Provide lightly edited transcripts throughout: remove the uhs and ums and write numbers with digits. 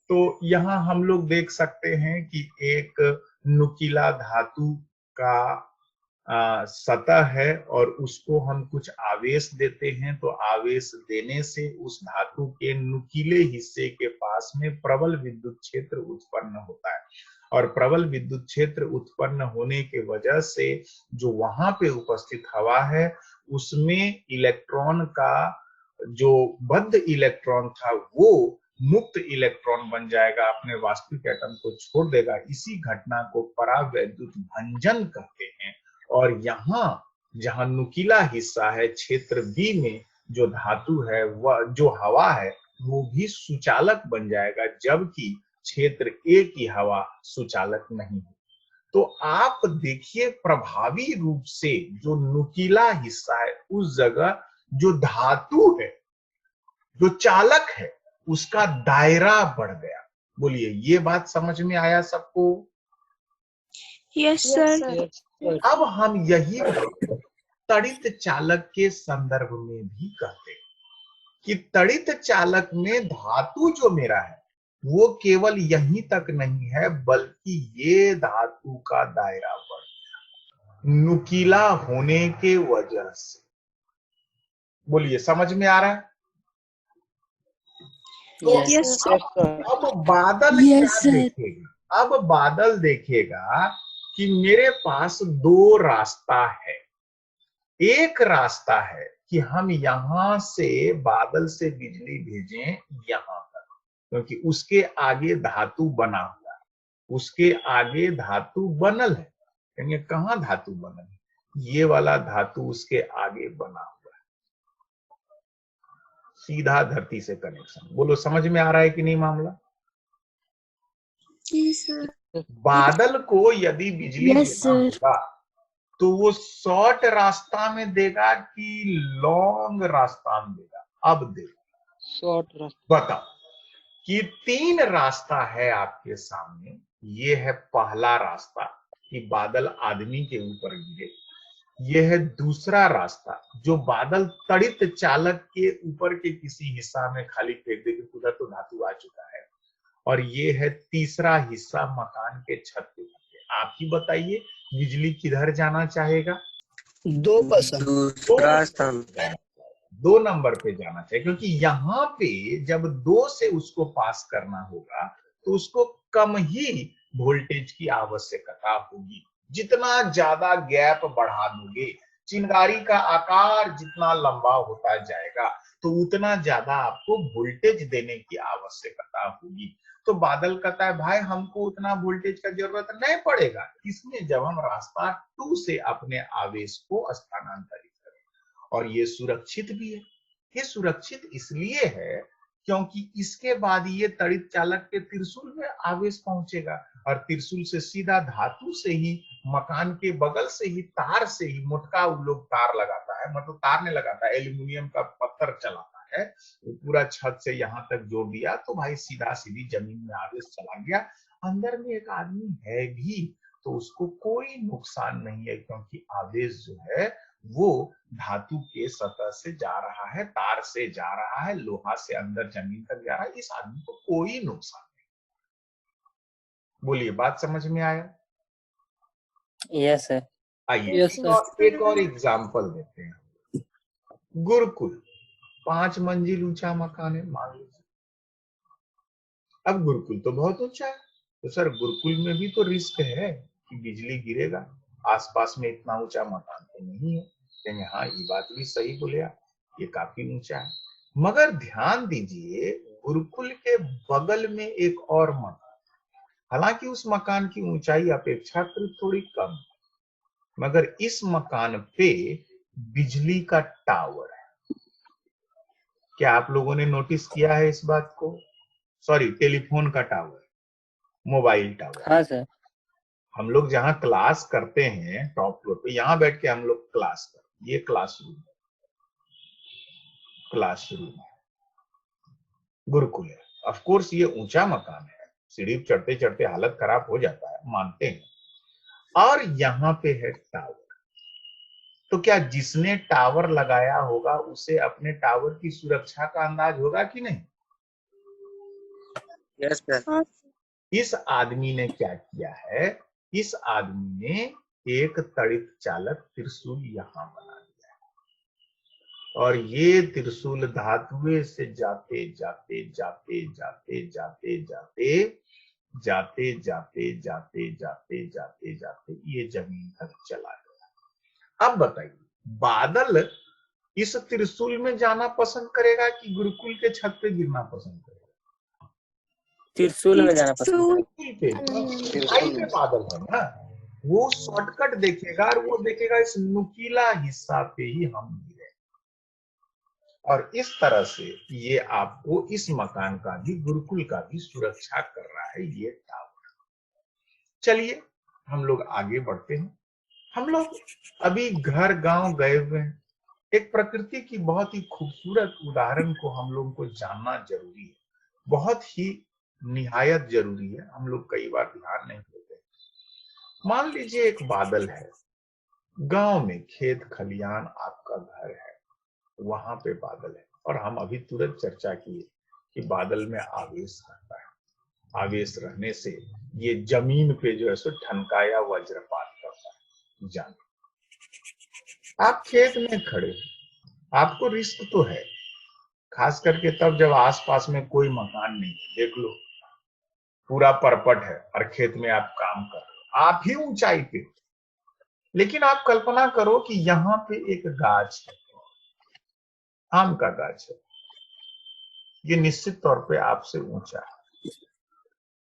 तो यहाँ हम लोग देख सकते हैं कि एक नुकीला धातु का सतह है और उसको हम कुछ आवेश देते हैं, तो आवेश देने से उस धातु के नुकीले हिस्से के पास में प्रबल विद्युत क्षेत्र उत्पन्न होता है और प्रबल विद्युत क्षेत्र उत्पन्न होने के वजह से जो वहां पे उपस्थित हवा है उसमें इलेक्ट्रॉन का जो बद्ध इलेक्ट्रॉन था वो मुक्त इलेक्ट्रॉन बन जाएगा, अपने वास्तविक एटम को छोड़ देगा। इसी घटना को परावैद्युत भंजन कहते हैं। और यहाँ जहां नुकीला हिस्सा है क्षेत्र बी में जो धातु है वह जो हवा है वो भी सुचालक बन जाएगा, जबकि क्षेत्र ए की हवा सुचालक नहीं है। तो आप देखिए प्रभावी रूप से जो नुकीला हिस्सा है उस जगह जो धातु है जो चालक है उसका दायरा बढ़ गया। बोलिए ये बात समझ में आया सबको? Yes sir. अब हम यही तड़ित चालक के संदर्भ में भी कहते हैं कि तड़ित चालक में धातु जो मेरा है वो केवल यहीं तक नहीं है बल्कि ये धातु का दायरा बढ़ गया नुकीला होने के वजह से। बोलिए समझ में आ रहा है? तो अब बादल क्या देखेगा? अब बादल देखेगा कि मेरे पास दो रास्ता है। एक रास्ता है कि हम यहां से बादल से बिजली भेजें यहां तक, क्योंकि उसके आगे धातु बना हुआ है, उसके आगे धातु बनल है। कहेंगे कहां धातु बनल है? ये वाला धातु उसके आगे बना हुआ है, सीधा धरती से कनेक्शन। बोलो समझ में आ रहा है कि नहीं मामला? बादल को यदि बिजली देना होगा तो वो शॉर्ट रास्ता में देगा कि लॉन्ग रास्ता में देगा? अब देगा शॉर्ट रास्ता। बताओ कि तीन रास्ता है आपके सामने। ये है पहला रास्ता कि बादल आदमी के ऊपर गिरे। यह है दूसरा रास्ता जो बादल तड़ित चालक के ऊपर के किसी हिस्सा में खाली फेंक दे कि उधर तो धातु आ चुका है। और ये है तीसरा हिस्सा मकान के छत पे। आप ही बताइए बिजली किधर जाना चाहेगा? दो नंबर पे जाना चाहिए, क्योंकि यहाँ पे जब दो से उसको पास करना होगा तो उसको कम ही वोल्टेज की आवश्यकता होगी। जितना ज्यादा गैप बढ़ा दोगे, चिंगारी का आकार जितना लंबा होता जाएगा तो उतना ज्यादा आपको वोल्टेज देने की आवश्यकता होगी। तो बादल कहता है भाई हमको उतना वोल्टेज का जरूरत नहीं पड़ेगा, इसमें जब हम रास्ता 2 से अपने आवेश को स्थानांतरित करें। और ये सुरक्षित भी है। ये सुरक्षित इसलिए है क्योंकि इसके बाद ये तड़ित चालक के त्रिशूल में आवेश पहुंचेगा और त्रिशूल से सीधा धातु से ही मकान के बगल से ही तार से ही मोटका लोग तार लगाता है, मतलब तार नहीं लगाता, एल्यूमिनियम का पत्थर चलाता है, पूरा छत से यहाँ तक जोड़ दिया तो भाई सीधा सीधी जमीन में आवेश चला गया। अंदर में एक आदमी है भी तो उसको कोई नुकसान नहीं है, क्योंकि आवेश जो है वो धातु के सतह से जा रहा है, तार से जा रहा है, लोहा से अंदर जमीन तक जा रहा है। इस आदमी को कोई नुकसान नहीं। बोलिए बात समझ में आया? Yes sir. आइए एक और एग्जाम्पल देते हैं। गुरुकुल 5 मंजिल ऊंचा मकान है मान लीजिए। अब गुरुकुल तो बहुत ऊंचा है, तो सर गुरुकुल में भी तो रिस्क है कि बिजली गिरेगा, आसपास में इतना ऊंचा मकान तो नहीं है। कहेंगे हाँ ये बात भी सही बोले आप, ये काफी ऊंचा है। मगर ध्यान दीजिए गुरुकुल के बगल में एक और मकान, हालांकि उस मकान की ऊंचाई अपेक्षाकृत थोड़ी कम है, मगर इस मकान पे बिजली का टावर है। क्या आप लोगों ने नोटिस किया है इस बात को? सॉरी, टेलीफोन का टावर, मोबाइल टावर। हाँ सर। हम लोग जहाँ क्लास करते हैं टॉप फ्लोर पे, यहाँ बैठ के हम लोग क्लास करते, ये क्लासरूम है, क्लासरूम है, गुरुकुल है। ऑफ कोर्स ये ऊंचा मकान है, सीढ़ी चढ़ते चढ़ते हालत खराब हो जाता है, मानते हैं। और यहाँ पे है टावर। तो क्या जिसने टावर लगाया होगा उसे अपने टावर की सुरक्षा का अंदाज होगा कि नहीं? Yes sir. हाँ इस आदमी ने क्या किया है, इस आदमी ने एक तड़ित चालक त्रिशूल यहाँ बना दिया है और ये त्रिशूल धातुए से जाते जाते जाते जाते जाते जाते जाते जाते जाते जाते जाते जाते ये जमीन तक चला गया। अब बताइए, बादल इस त्रिशूल में जाना पसंद करेगा कि गुरुकुल के छत पे गिरना पसंद करेगा? त्रिशूल में जाना पसंद त्रिशूल पे, ऊंचाई पे बादल है ना, वो शॉर्टकट देखेगा और वो देखेगा इस नुकीला हिस्सा पे ही हम गिरे। और इस तरह से ये आपको इस मकान का भी, गुरुकुल का भी सुरक्षा कर रहा है ये टावर। चलिए हम लोग आगे बढ़ते हैं। हम लोग अभी घर गांव गए हुए हैं, एक प्रकृति की बहुत ही खूबसूरत उदाहरण को हम लोगों को जानना जरूरी है, बहुत ही निहायत जरूरी है। हम लोग कई बार ध्यान नहीं देते। मान लीजिए एक बादल है, गांव में खेत खलियान आपका घर है, वहां पे बादल है, और हम अभी तुरंत चर्चा किए कि बादल में आवेश रहता है। आवेश रहने से ये जमीन पे जो है सो ठनका या वज्रपात करता है। जान, आप खेत में खड़े हो, आपको रिस्क तो है, खास करके तब जब आसपास में कोई मकान नहीं है। देख लो पूरा परपट है और खेत में आप काम कर रहे हो, आप ही ऊंचाई पे, लेकिन आप कल्पना करो कि यहाँ पे एक गाछ है, आम का गाछ है, ये निश्चित तौर पे आपसे ऊंचा है।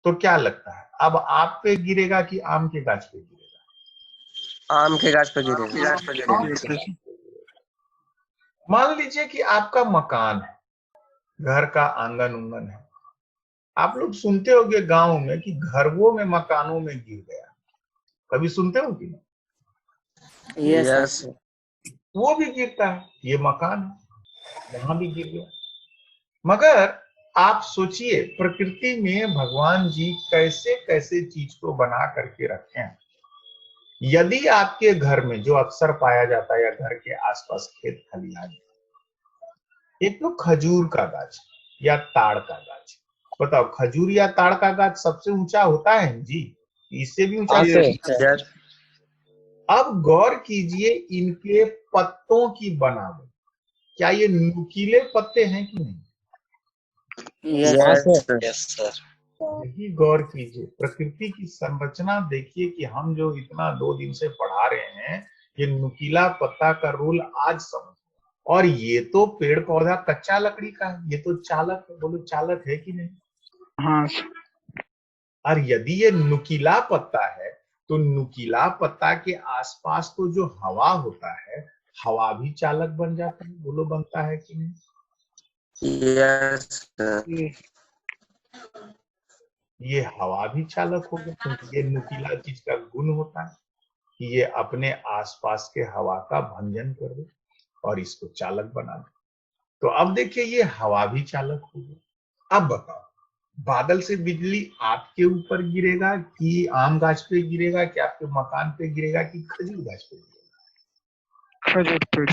तो क्या लगता है, अब आप पे गिरेगा कि आम के गाछ पे गिरेगा? आम के गाछ पे गिरेगा। मान लीजिए कि आपका मकान है, घर का आंगन उंगन है, आप लोग सुनते होंगे गांव में कि घरों में मकानों में गिर गया, कभी सुनते हो कि नहीं? यस। वो भी गिरता है, ये मकान है, वहां भी गिर गया। मगर आप सोचिए प्रकृति में भगवान जी कैसे कैसे चीज को बना करके रखे हैं। यदि आपके घर में, जो अक्सर पाया जाता है, या घर के आसपास खेत खलिहान, एक तो खजूर का गाछ या ताड़ का गाछ, बताओ खजूर या ताड़ का गाछ सबसे ऊंचा होता है जी, इससे भी ऊंचा? यस। अब गौर कीजिए इनके पत्तों की बनावट, क्या ये नुकीले पत्ते हैं कि नहीं? Yes sir. यही गौर कीजिए, प्रकृति की संरचना देखिए कि हम जो इतना 2 दिन से पढ़ा रहे हैं, ये नुकीला पत्ता का रोल आज समझ। और ये तो पेड़ पौधा कच्चा लकड़ी का है, ये तो चालक है, बोलो चालक है कि नहीं? हाँ। और यदि ये नुकीला पत्ता है तो नुकीला पत्ता के आसपास तो जो हवा होता है, हवा भी चालक बन जाता है, बोलो बनता है कि नहीं? यस। ये हवा भी चालक होगा, क्योंकि ये नुकीला चीज का गुण होता है कि ये अपने आसपास के हवा का भंजन कर दे और इसको चालक बना दे। तो अब देखिए ये हवा भी चालक होगी। अब बताओ, बादल से बिजली आपके ऊपर गिरेगा कि आम गाछ पे गिरेगा, कि आपके मकान पे गिरेगा, कि खजूर गाछ पे गिरेगा? खजूर पेड़।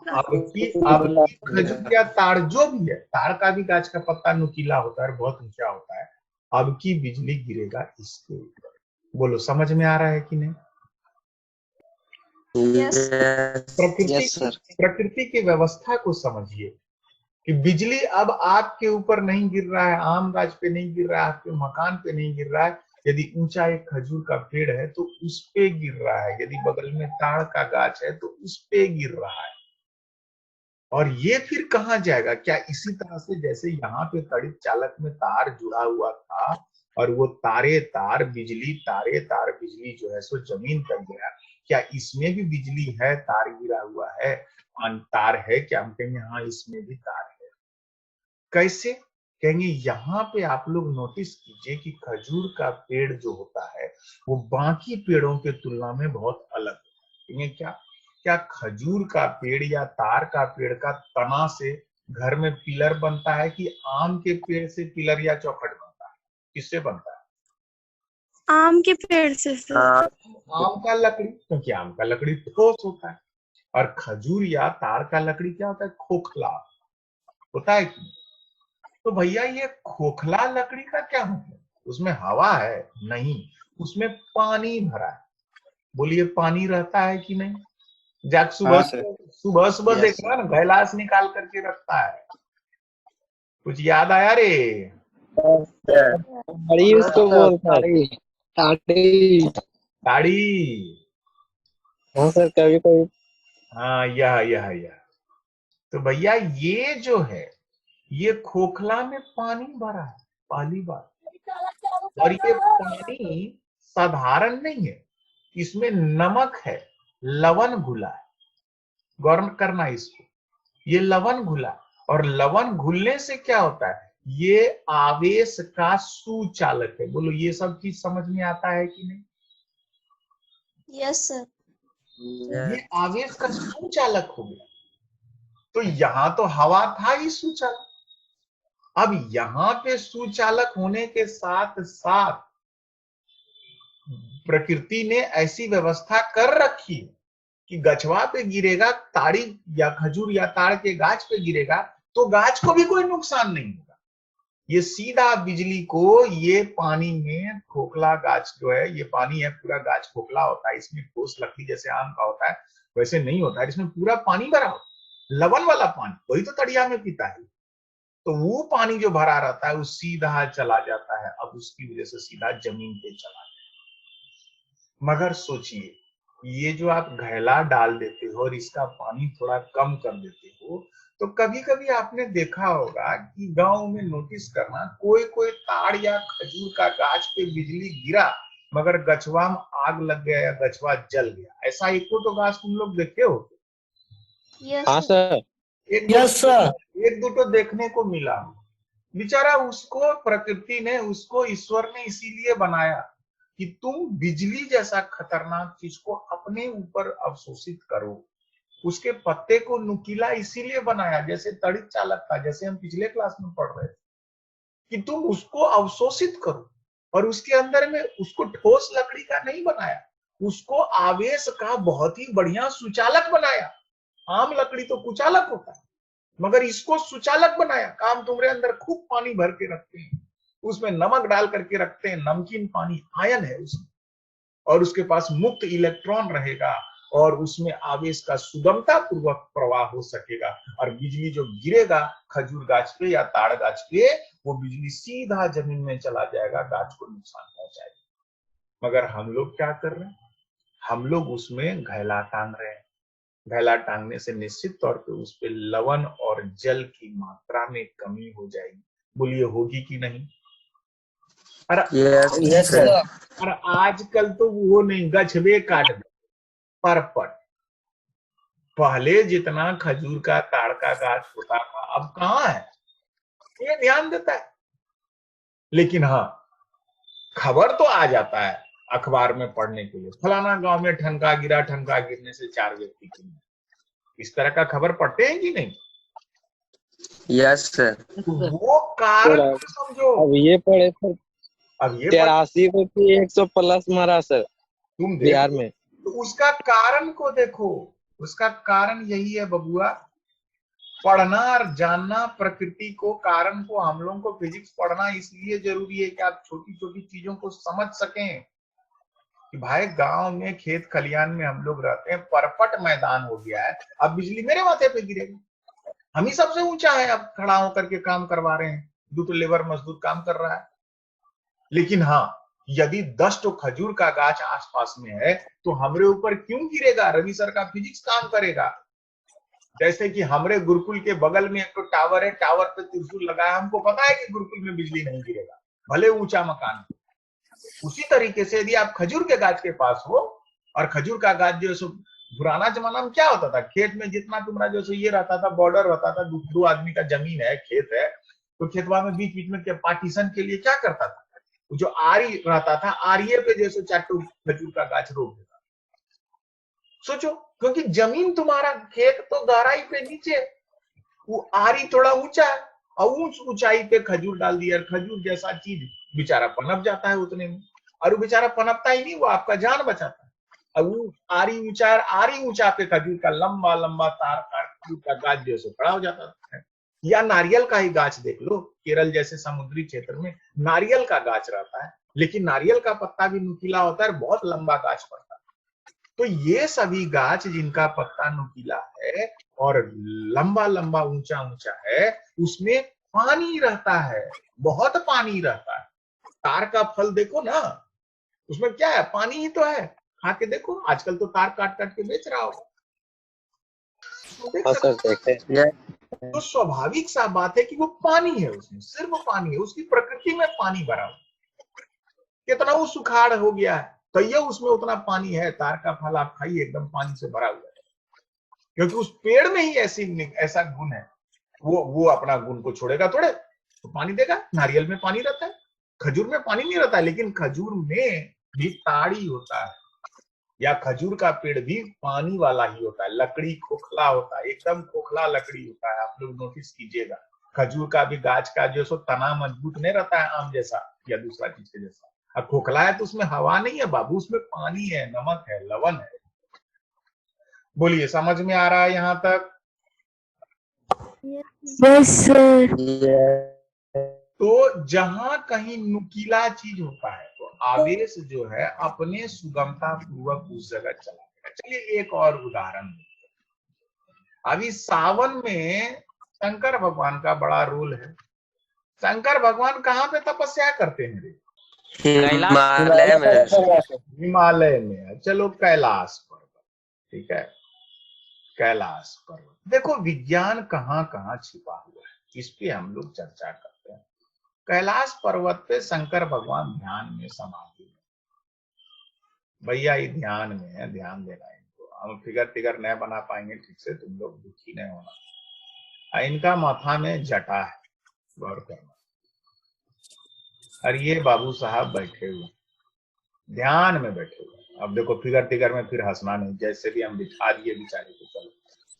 अब खजूर या ताड़ जो भी है, ताड़ का भी गाछ का पत्ता नुकीला होता है, बहुत ऊंचा होता है। अब की बिजली गिरेगा इसके ऊपर, बोलो समझ में आ रहा है कि नहीं? प्रकृति की व्यवस्था को समझिए कि बिजली अब आपके ऊपर नहीं गिर रहा है, आम गाछ पे नहीं गिर रहा है, आपके मकान पे नहीं गिर रहा है। यदि ऊंचा एक खजूर का पेड़ है तो उस पे गिर रहा है, यदि बगल में ताड़ का गाछ है तो उस पे गिर रहा है। और ये फिर कहाँ जाएगा? क्या इसी तरह से जैसे यहाँ पे तड़ित चालक में तार जुड़ा हुआ था और वो तारे तार बिजली जो है सो जमीन तक गया, क्या इसमें भी बिजली है? तार गिरा हुआ है, तार है क्या? हम कहेंगे हाँ इसमें भी तार है। कैसे कहेंगे? यहाँ पे आप लोग नोटिस कीजिए कि खजूर का पेड़ जो होता है वो बाकी पेड़ों के तुलना में बहुत अलग है। क्या क्या खजूर का पेड़ या तार का पेड़ का तना से घर में पिलर बनता है, कि आम के पेड़ से पिलर या चौखट बनता है? किससे बनता है? आम के पेड़ से आम का लकड़ी, क्योंकि आम का लकड़ी ठोस होता है, और खजूर या तार का लकड़ी क्या होता है? खोखला होता है कि तो भैया ये खोखला लकड़ी का क्या मतलब? उसमें हवा है? नहीं, उसमें पानी भरा है। बोलिए पानी रहता है कि नहीं? जाक सुबह हाँ सर। सुबह सुबह Yes, देखना ना, गिलास निकाल करके रखता है। कुछ याद आया रे? sir. ताड़ी उसको बोलता है। ताड़ी। ताड़ी। हाँ सर, कभी कभी। हाँ, यह तो भैया ये जो है, ये खोखला में पानी भरा है, पहली बात। और ये पानी साधारण नहीं है, इसमें नमक है, लवण घुला है। गौर करना इसको, ये लवण घुला। और लवण घुलने से क्या होता है? ये आवेश का सुचालक है। बोलो ये सब चीज समझ में आता है कि नहीं? Yes sir. ये Yes, आवेश का सुचालक हो गया। तो यहां तो हवा था ही सुचालक। अब यहां पे सुचालक होने के साथ साथ प्रकृति ने ऐसी व्यवस्था कर रखी है कि गछवा पे गिरेगा, ताड़ी या खजूर या ताड़ के गाछ पे गिरेगा तो गाछ को भी कोई नुकसान नहीं होगा। ये सीधा बिजली को ये पानी में, खोखला गाछ जो है, ये पानी है, पूरा गाछ खोखला होता है, इसमें ठोस लकड़ी जैसे आम का होता है वैसे नहीं होता है, इसमें पूरा पानी भरा होता है, लवण वाला पानी, वही तो तड़िया में पीता है। तो वो पानी जो भरा रहता है वो सीधा चला जाता है, अब उसकी वजह से सीधा जमीन पे चला जाता है। मगर सोचिए, ये जो आप घैला डाल देते हो और इसका पानी थोड़ा कम कर देते हो, तो कभी कभी आपने देखा होगा कि गांव में नोटिस करना, कोई कोई ताड़ या खजूर का गाछ पे बिजली गिरा मगर गछवा में आग लग गया या गछवा जल गया। ऐसा एक तो गाछ तुम लोग देखे हो? हाँ सर। एक दो तो देखने को मिला। बेचारा उसको प्रकृति ने, उसको ईश्वर ने इसीलिए बनाया कि तुम बिजली जैसा खतरनाक चीज को अपने ऊपर अवशोषित करो। उसके पत्ते को नुकीला इसीलिए बनाया, जैसे तड़ित चालक था, जैसे हम पिछले क्लास में पढ़ रहे थे, कि तुम उसको अवशोषित करो। और उसके अंदर में उसको ठोस लकड़ी का नहीं बनाया, उसको आवेश का बहुत ही बढ़िया सुचालक बनाया। आम लकड़ी तो कुचालक होता है, मगर इसको सुचालक बनाया। काम तुम्हारे अंदर खूब पानी भर के रखते हैं, उसमें नमक डाल करके रखते हैं, नमकीन पानी, आयन है उसमें, और उसके पास मुक्त इलेक्ट्रॉन रहेगा और उसमें आवेश का सुगमता पूर्वक प्रवाह हो सकेगा। और बिजली जो गिरेगा खजूर गाछ पे या ताड़ गाछ पे, वो बिजली सीधा जमीन में चला जाएगा, गाछ को नुकसान पहुंचाएगा। मगर हम लोग क्या कर रहे हैं? हम लोग उसमें घैला टांग रहे हैं। घैला टांगने से निश्चित तौर पे उस पे लवण और जल की मात्रा में कमी हो जाएगी। बोलिए होगी कि नहीं? और yes, sir. और आजकल तो वो नहीं, गछवे काट दे परपट। पहले जितना खजूर का, ताड़ का गाछ होता था अब कहाँ है, ये ध्यान देता है। लेकिन हाँ, खबर तो आ जाता है अखबार में पढ़ने के लिए, फलाना गांव में ठनका गिरा, ठनका गिरने से 4 व्यक्ति की मौत। इस तरह का खबर पढ़ते हैं कि नहीं? Yes, sir. वो कारण समझो। अब ये पढ़े सर, अब ये 83 को 100 प्लस मारा सर तुम बिहार देखो, में। तो उसका कारण को देखो। उसका कारण यही है बबुआ, पढ़ना और जानना प्रकृति को, कारण को। हम लोगों को फिजिक्स पढ़ना इसलिए जरूरी है कि आप छोटी छोटी चीजों को समझ सकें कि भाई गांव में, खेत खलियान में हम लोग रहते हैं, परपट मैदान हो गया है, अब बिजली मेरे माथे पे गिरेगी। हम ही सबसे ऊंचा है, अब खड़ा होकर के काम करवा रहे हैं, 2 लेबर मजदूर काम कर रहा है। लेकिन हाँ, यदि 10 तो खजूर का गाछ आसपास में है तो हमरे ऊपर क्यों गिरेगा? रवि सर का फिजिक्स काम करेगा। जैसे कि हमरे गुरुकुल के बगल में एक तो टावर है, टावर पे त्रिशूल लगाया, हमको पता है कि गुरुकुल में बिजली नहीं गिरेगा, भले ऊंचा मकान। उसी तरीके से यदि आप खजूर के गाछ के पास हो, और खजूर का गाछ जो है, पुराना जमाना में क्या होता था, खेत में जितना तुम्हारा जो है ये रहता था, बॉर्डर रहता था, 2 आदमी का जमीन है, खेत है, तो खेतवा में बीच बीच में पार्टीशन के लिए क्या करता था, जो आरी रहता था, आरिये पे जैसे 4 खजूर का गाछ रोक देता। सोचो, क्योंकि जमीन तुम्हारा, खेत तो गहराई पे नीचे, वो आरी थोड़ा ऊंचा है, और ऊंचाई पे खजूर डाल दिया, खजूर जैसा चीज बेचारा पनप जाता है उतने में। और वो बेचारा पनपता ही नहीं, वो आपका जान बचाता है। अब वो आरी ऊंचा पे खजूर का लंबा लंबा तार का खजूर का गाछ जैसे खड़ा हो जाता है। या नारियल का ही गाछ देख लो, केरल जैसे समुद्री क्षेत्र में नारियल का गाछ रहता है, लेकिन नारियल का पत्ता भी नुकीला होता है, बहुत लंबा गाछ पड़ता है। तो ये सभी गाछ जिनका पत्ता नुकीला है और लंबा लंबा ऊंचा ऊंचा है, उसमें पानी रहता है, बहुत पानी रहता है। तार का फल देखो ना, उसमें क्या है, पानी ही तो है। खा के देखो, आजकल तो तार काट काट के बेच रहा होगा, तो देख हाँ सकते सर देखे। Yes. हो। तो स्वाभाविक सा बात है कि वो पानी है, उसमें सिर्फ पानी है, उसकी प्रकृति में पानी भरा हुआ। कितना वो सुखाड़ हो गया है, तो ये उसमें उतना पानी है। तार का फल आप खाइए, एकदम पानी से भरा हुआ है, क्योंकि उस पेड़ में ही ऐसा गुण है। वो अपना गुण को छोड़ेगा थोड़े, तो पानी देगा। नारियल में पानी रहता है, खजूर में पानी नहीं रहता है, लेकिन खजूर में भी ताड़ी होता है, या खजूर का पेड़ भी पानी वाला ही होता है। लकड़ी खोखला होता है, एकदम खोखला लकड़ी होता है, आप लोग नोटिस कीजिएगा। खजूर का भी गाछ का जो सो तना मजबूत नहीं रहता है आम जैसा या दूसरा चीज के जैसा। अब खोखला है तो उसमें हवा नहीं है बाबू, उसमें पानी है, नमक है, लवण है। बोलिए, समझ में आ रहा है यहाँ तक? Yes sir. Yes. तो जहां कहीं नुकीला चीज होता है तो आवेश जो है अपने सुगमता पूर्वक उस जगह चला गया। चलिए एक और उदाहरण देते हैं। अभी सावन में शंकर भगवान का बड़ा रोल है। शंकर भगवान कहाँ पे तपस्या करते हैं रे? हिमालय में। हिमालय में। चलो कैलाश पर्वत, ठीक है, कैलाश पर्वत। देखो विज्ञान कहाँ कहाँ छिपा हुआ है, इस पे हम लोग चर्चा करते हैं। कैलाश पर्वत पे शंकर भगवान ध्यान में समाधि में। भैया ये ध्यान में है, ध्यान देना है इनको। हम फिगर नहीं बना पाएंगे ठीक से, तुम लोग दुखी नहीं होना। इनका माथा में जटा है, गौर करना। और ये बाबू साहब बैठे हुए ध्यान में बैठे हुए। अब देखो फिगर में फिर हंसना नहीं, जैसे भी हम बिठा दिए बेचारे को। चलो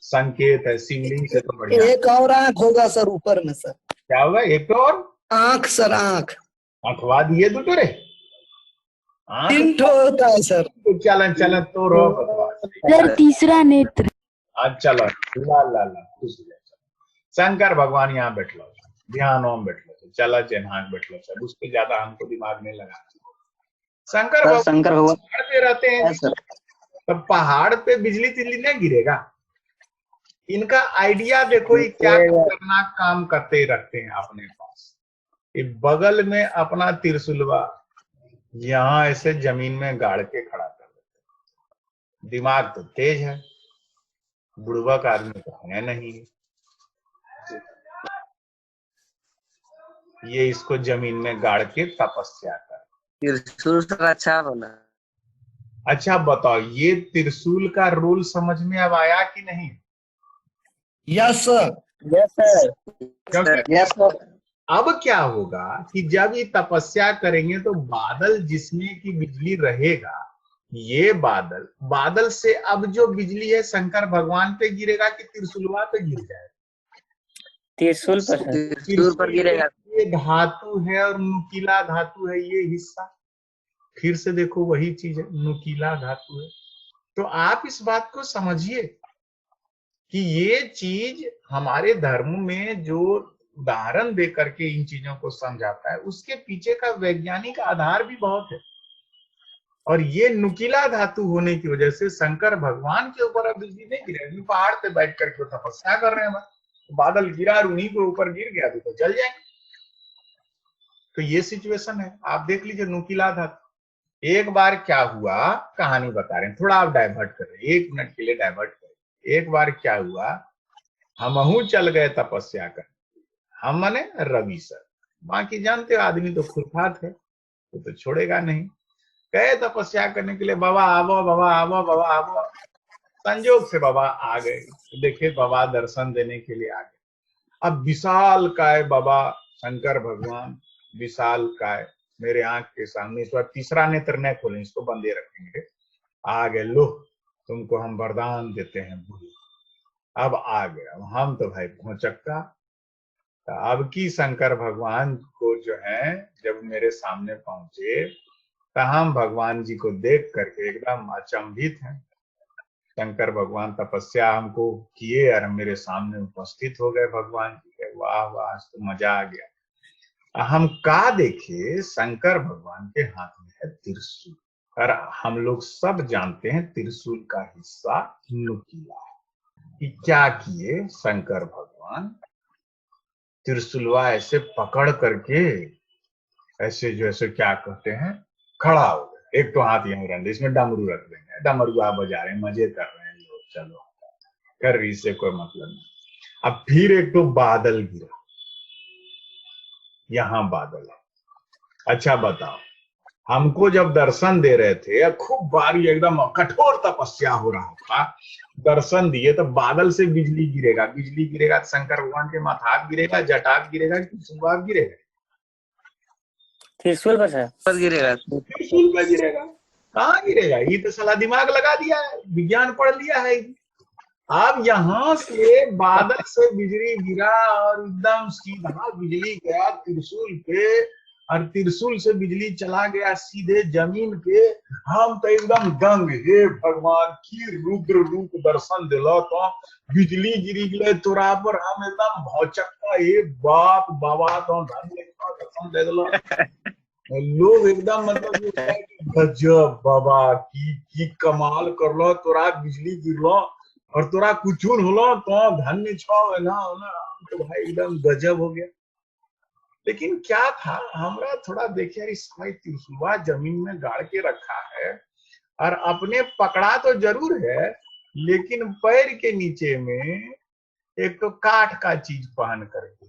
संकेत है, शिवलिंग से तो बढ़िया। एक और आंख होगा सर ऊपर में सर। क्या होगा? एक और आंख सर, आंख अखवा दिए दुटो रे। तीन ठो होता है सर। चलन चलन तो रो बकवास। सर तीसरा नेत्र। आज चलो ला ला ला खुश हो जाए। शंकर भगवान यहाँ बैठलो, ध्यान में बैठलो, चला चेन्हाक बैठलो सब, उस पे ज्यादा हमको दिमाग नहीं लगा। शंकर भगवान पहाड़ पे रहते हैं, तो पहाड़ पे बिजली तिजली नहीं गिरेगा। इनका आइडिया देखो, ये क्या खतरनाक काम करते रखते हैं अपने पास। ये बगल में अपना त्रिशूलवा यहाँ ऐसे जमीन में गाड़ के खड़ा कर देते। दिमाग तो तेज है, बुड़बक आदमी तो है नहीं। ये इसको जमीन में गाड़ के तपस्या कर। त्रिशूल से अच्छा बना। अच्छा बताओ, ये त्रिशूल का रोल समझ में अब आया कि नहीं? Yes sir. Yes sir. क्योंकि यस सर। अब क्या होगा कि जब ये तपस्या करेंगे तो बादल जिसमें की बिजली रहेगा, ये बादल से अब जो बिजली है शंकर भगवान पे गिरेगा कि त्रिशूलवा पे गिर जाएगा? त्रिशूल पर गिरेगा। ये धातु है और नुकीला धातु है ये हिस्सा। फिर से देखो वही चीज है, नुकीला धातु है। तो आप इस बात को समझिए कि ये चीज हमारे धर्म में जो उदाहरण दे करके इन चीजों को समझाता है, उसके पीछे का वैज्ञानिक आधार भी बहुत है। और ये नुकीला धातु होने की वजह से शंकर भगवान के ऊपर अब बिजली नहीं गिरेगी। पहाड़ पे बैठ करके तपस्या कर रहे हैं, बादल गिरा और उन्हीं के ऊपर गिर गया तो जल जाएंगे। तो ये सिचुएशन है, आप देख लीजिए नुकीला धातु। एक बार क्या हुआ, कहानी बता रहे हैं, थोड़ा आप डाइवर्ट कर रहे हैं, 1 मिनट के लिए डाइवर्ट करें। एक बार क्या हुआ, हमहू चल गए तपस्या कर। हम माने रवि सर, बाकी जानते हो आदमी तो खुरफात है, तो छोड़ेगा नहीं। गए तपस्या करने के लिए, बाबा आवो, बाबा आवो, बाबा आवो। संजोग से बाबा आ गए। देखिए बाबा दर्शन देने के लिए आ गए। अब विशाल काय बाबा शंकर भगवान, विशाल काय मेरे आंख के सामने। इस बार तीसरा नेत्र न खोलें, इसको बंदे रखेंगे। आ गए, लो तुमको हम वरदान देते हैं। अब आ गया। हम तो भाई भौचक्का। अब की शंकर भगवान को जो है जब मेरे सामने पहुंचे, तो हम भगवान जी को देख करके एकदम अचंभित हैं। शंकर भगवान तपस्या हमको किए और मेरे सामने उपस्थित हो गए भगवान जी के। वाह वाह, आज तो मजा आ गया। हम का देखे, शंकर भगवान के हाथ में है त्रिशूल, और हम लोग सब जानते हैं त्रिशूल का हिस्सा नुकीला है। कि क्या किए शंकर भगवान, त्रिशूलवा ऐसे पकड़ करके ऐसे जैसे क्या कहते हैं खड़ा हो गए। एक तो हाथ यूं रंधे, इसमें डमरू रख देंगे, डमरुआ बजा रहे हैं, मजे कर रहे हैं लोग, चलो कर रही से कोई मतलब नहीं। अब फिर एक तो बादल गिरा, यहां बादल है। अच्छा बताओ, हमको जब दर्शन दे रहे थे, खूब बारी एकदम कठोर तपस्या हो रहा था, दर्शन दिए तो बादल से बिजली गिरेगा, बिजली गिरेगा तो शंकर भगवान के माथा गिरेगा, जटात गिरेगा कि त्रिशूल गिरेगा? त्रिशूल पर सर। पर गिरेगा। त्रिशूल पर गिरेगा। कहाँ गिरेगा? ये तो साला दिमाग लगा दिया है, विज्ञान पढ़ लिया है। अब यहाँ से बादल से बिजली गिरा और एकदम सीधा बिजली गया त्रिशूल पे, और त्रिशूल से बिजली चला गया सीधे जमीन पे। हम तो एकदम दंग, हे भगवान की रुद्र रूप दर्शन दिलो तो बिजली गिरी गए तोरा पर, हम एकदम भौचक्का, हे बाप बाबा तो धन्य दर्शन दे दिलो। लोग एकदम मतलब ये है कि गजब बाबा की कमाल करलो, तोरा बिजली गिरलो और तोरा कुछ होलो तो धन्य छो ना, तो भाई एकदम गजब हो गया। लेकिन क्या था, हमरा थोड़ा देखिए यार, इस त्रिशूलवा जमीन में गाड़ के रखा है और अपने पकड़ा तो जरूर है, लेकिन पैर के नीचे में एक तो काठ का चीज पहन करके।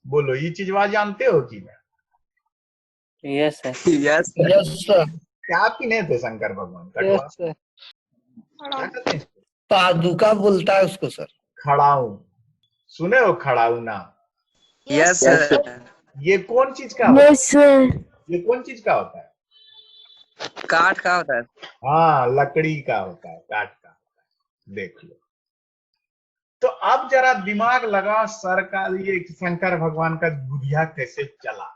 बोलो ये चीजवा जानते हो कि नहीं? Yes sir. Yes yes sir. क्या पहने थे शंकर भगवान? कटवा यस सर। क्या कहते हैं? पादुका बोलता है उसको सर। खड़ाऊ, सुने हो खड़ाऊ नाम? Yes sir. ये कौन चीज का होता है? Yes sir. ये कौन चीज का होता है? काठ का होता है। हाँ, लकड़ी का होता है, काठ का होता है। देख लो। तो अब जरा दिमाग लगा सर का, ये शंकर भगवान का बुधिया कैसे चला।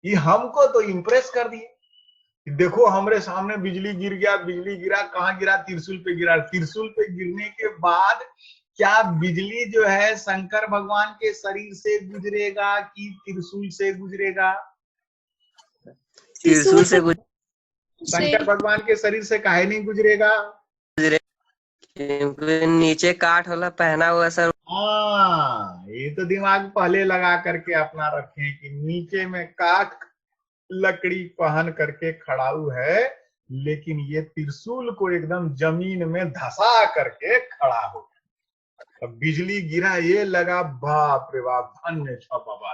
ये हमको तो इम्प्रेस कर दिए। देखो हमरे सामने बिजली गिर गया, बिजली गिरा, कहाँ गिरा? त्रिशूल पे गिरा। त्रिशूल पे गिरने के बाद क्या बिजली जो है शंकर भगवान के शरीर से गुजरेगा कि त्रिशूल से गुजरेगा? त्रिशूल से कुछ शंकर भगवान के शरीर से काहे नहीं गुजरेगा? नीचे काठ वाला पहना हुआ सर। हाँ, ये तो दिमाग पहले लगा करके अपना रखे कि नीचे में काठ लकड़ी पहन करके खड़ाऊ है, लेकिन ये त्रिशूल को एकदम जमीन में धसा करके खड़ा हो गया। अब बिजली गिरा, ये लगा बाप रे बाप, धन्य छ बाबा।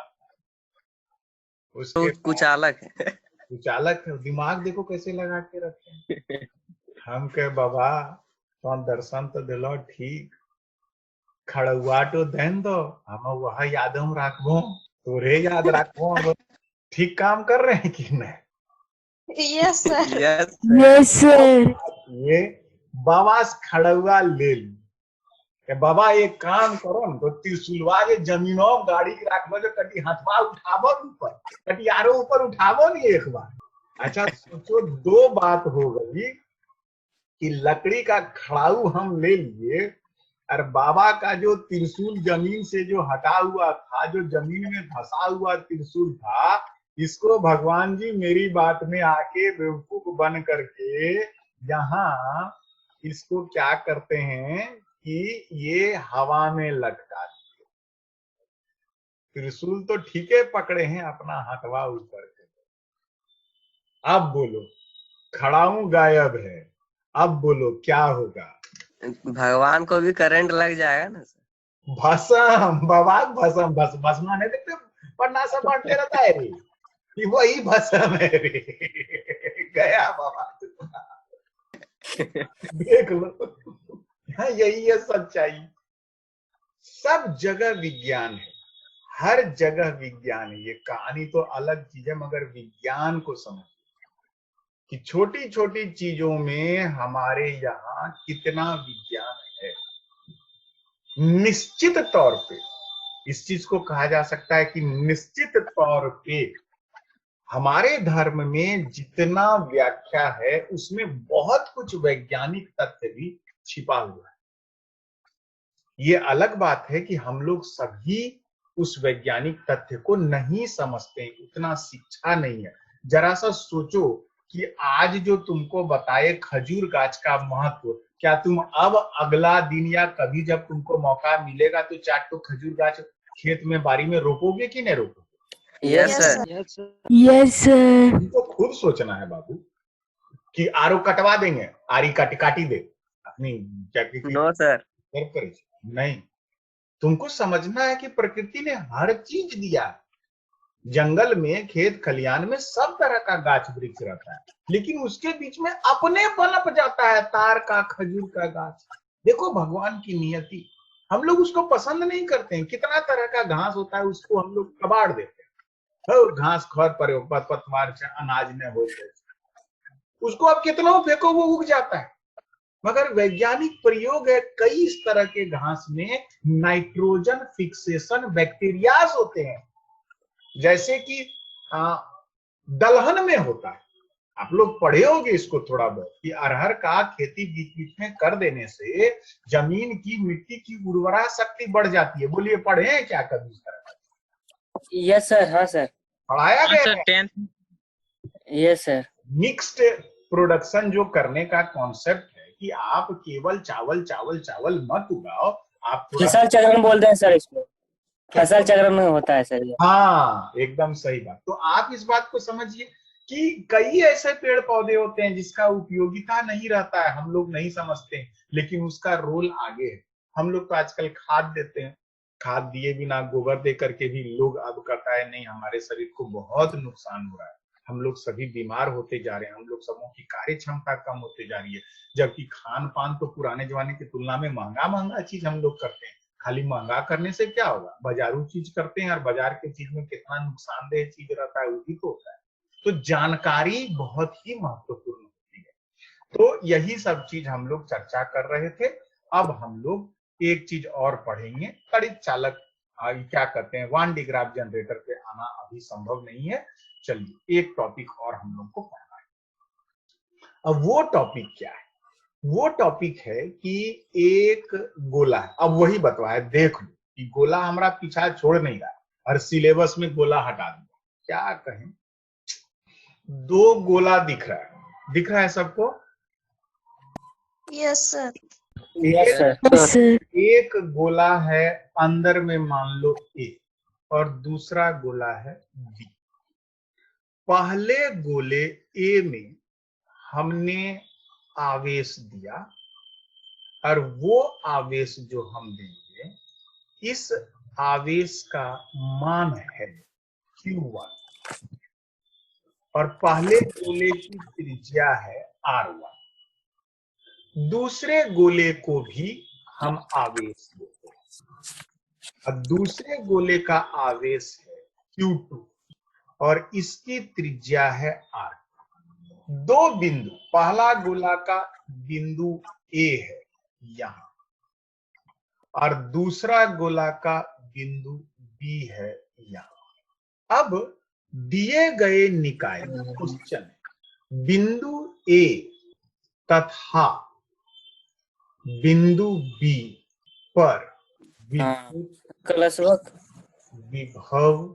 उसके कुछ अलग है। कुछ अलग है। दिमाग देखो कैसे लगा के रखे। हम कहे बाबा तो दर्शन तो दिलो ठीक, खड़ुआ तो देन दो, हम वह याद हम रखबो, तोरे याद रखबो। ठीक काम कर रहे हैं कि नहीं? Yes sir. Yes yes sir. ये बाबा से खड़ुआ ले ली कि बाबा एक काम करो न, तो त्रिशूलवा के जमीनों गाड़ी के रखबो, जो कटी हाथवा उठाबो ऊपर, कटियारो ऊपर उठाबो नहीं एक बार। अच्छा सोचो, दो बात हो गई कि लकड़ी का खड़ाऊ हम ले लिए, और बाबा का जो त्रिशूल जमीन से जो हटा हुआ था, जो जमीन में धसा हुआ त्रिशूल था, इसको भगवान जी मेरी बात में आके बेवकूफ बन करके यहाँ इसको क्या करते हैं कि ये हवा में लटका दिए। त्रिशूल तो ठीक है पकड़े हैं अपना हथवा ऊपर के। अब बोलो, खड़ाऊ गायब है, अब बोलो क्या होगा? भगवान को भी करंट लग जाएगा ना सर। भस्म बाबा, भस्म भस्म भस्म नहीं देखते पन्ना से बांटते रहता है रे, कि वही भस्म है रे। गया बाबा, देख लो। हाँ, यही है सच्चाई। सब जगह विज्ञान है, हर जगह विज्ञान है। ये कहानी तो अलग चीज है, मगर विज्ञान को समझ कि छोटी छोटी चीजों में हमारे यहाँ कितना विज्ञान है। निश्चित तौर पे इस चीज को कहा जा सकता है कि निश्चित तौर पे हमारे धर्म में जितना व्याख्या है उसमें बहुत कुछ वैज्ञानिक तथ्य भी छिपा हुआ है। ये अलग बात है कि हम लोग सभी उस वैज्ञानिक तथ्य को नहीं समझते, इतना शिक्षा नहीं है। जरा सा सोचो कि आज जो तुमको बताए खजूर गाछ का महत्व, क्या तुम अब अगला दिन या कभी जब तुमको मौका मिलेगा तो 4 खजूर गाछ खेत में बारी में रोपोगे कि नहीं रोपोगे? Yes sir. Yes sir. तुमको खुद सोचना है बाबू कि आरो कटवा देंगे, आरी काटी दे अपनी क्या नो सर। नहीं, तुमको समझना है कि प्रकृति ने हर चीज दिया है। जंगल में, खेत खलियान में सब तरह का गाछ वृक्ष रहता है, लेकिन उसके बीच में अपने पनप जाता है तार का, खजूर का गाछ। देखो भगवान की नियति, हम लोग उसको पसंद नहीं करते हैं। कितना तरह का घास होता है, उसको हम लोग कबाड़ देते हैं। घास खर पर पतवार से अनाज न हो जाए, उसको आप कितना फेंको वो उग जाता है। मगर वैज्ञानिक प्रयोग है, कई इस तरह के घास में नाइट्रोजन फिक्सेशन बैक्टीरियाज होते हैं, जैसे कि दलहन में होता है। आप लोग पढ़े होंगे इसको थोड़ा बहुत कि अरहर का खेती बीच बीच में कर देने से जमीन की, मिट्टी की उर्वरा शक्ति बढ़ जाती है। बोलिए, पढ़े हैं क्या कभी इस तरह का? Yes sir. हाँ सर। पढ़ाया गया है। Yes sir. मिक्स्ड प्रोडक्शन जो करने का कॉन्सेप्ट है कि आप केवल चावल चावल चावल मत उगाओ, आप थोड़ा फसल चक्रण बोलते हैं सर इसको, फसल चक्रण में होता है सर ये। हाँ, एकदम सही बात। तो आप इस बात को समझिए कि कई ऐसे पेड़ पौधे होते हैं जिसका उपयोगिता नहीं रहता है, हम लोग नहीं समझते, लेकिन उसका रोल आगे है। हम लोग तो आजकल खाद देते हैं, खाद दिए बिना, गोबर दे करके भी लोग अब कहता है नहीं, हमारे शरीर को बहुत नुकसान हो रहा है, हम लोग सभी बीमार होते जा रहे हैं, हम लोग सबों की कार्य क्षमता कम होते जा रही है। जबकि खान पान तो पुराने जमाने की तुलना में महंगा महंगा चीज हम लोग करते हैं। खाली महंगा करने से क्या होगा, बाजारू चीज करते हैं और बाजार के चीज में कितना नुकसानदेह चीज रहता है वो भी तो होता है। तो जानकारी बहुत ही महत्वपूर्ण होती है। तो यही सब चीज हम लोग चर्चा कर रहे थे। अब हम लोग एक चीज और पढ़ेंगे, तड़ित चालक क्या कहते हैं, वान डी ग्राफ जनरेटर पे आना अभी संभव नहीं है। चलिए एक टॉपिक और हम लोग को पढ़ना है। अब वो टॉपिक क्या है? वो टॉपिक है कि एक गोला है। अब वही बतवाए, देख लो कि गोला हमारा पीछा छोड़ नहीं रहा है और सिलेबस में गोला हटा दिया। क्या कहें, 2 गोला दिख रहा है सबको? Yes sir. Yes sir. Yes sir. एक गोला है, अंदर में मान लो ए, और दूसरा गोला है बी। पहले गोले ए में हमने आवेश दिया और वो आवेश जो हम देंगे, इस आवेश का मान है Q1 और पहले गोले की त्रिज्या है R1। दूसरे गोले को भी हम आवेश देते हैं और दूसरे गोले का आवेश है Q2 और इसकी त्रिज्या है R। 2 बिंदु, पहला गोला का बिंदु A है यहां और दूसरा गोला का बिंदु B है यहां। अब दिए गए निकाय क्वेश्चन, बिंदु A तथा बिंदु B पर विद्युत कलशवक विभव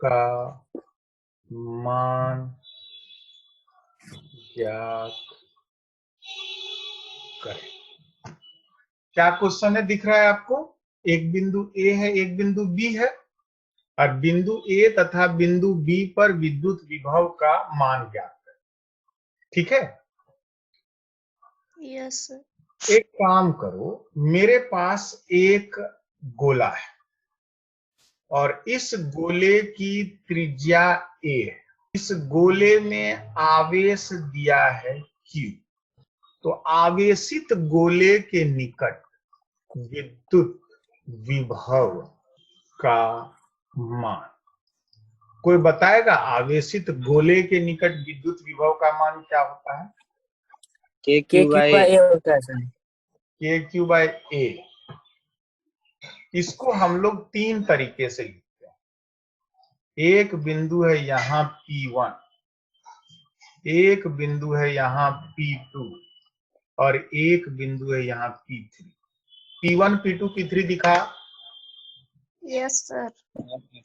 का मान ज्ञात करें। क्या क्वेश्चन है, दिख रहा है आपको? एक बिंदु ए है, एक बिंदु बी है और बिंदु ए तथा बिंदु बी पर विद्युत विभव का मान ज्ञात करें। ठीक है? Yes sir. एक काम करो, मेरे पास एक गोला है और इस गोले की त्रिज्या ए है। इस गोले में आवेश दिया है Q। तो आवेशित गोले के निकट विद्युत विभव का मान, कोई बताएगा आवेशित गोले के निकट विद्युत विभव का मान क्या होता है? KQ/A होता है सर। KQ/A। इसको हम लोग 3 तरीके से लिखते हैं। एक बिंदु है यहाँ P1, एक बिंदु है यहाँ P2 और एक बिंदु है यहाँ P3। P1 P2 P3 दिखा। Yes sir.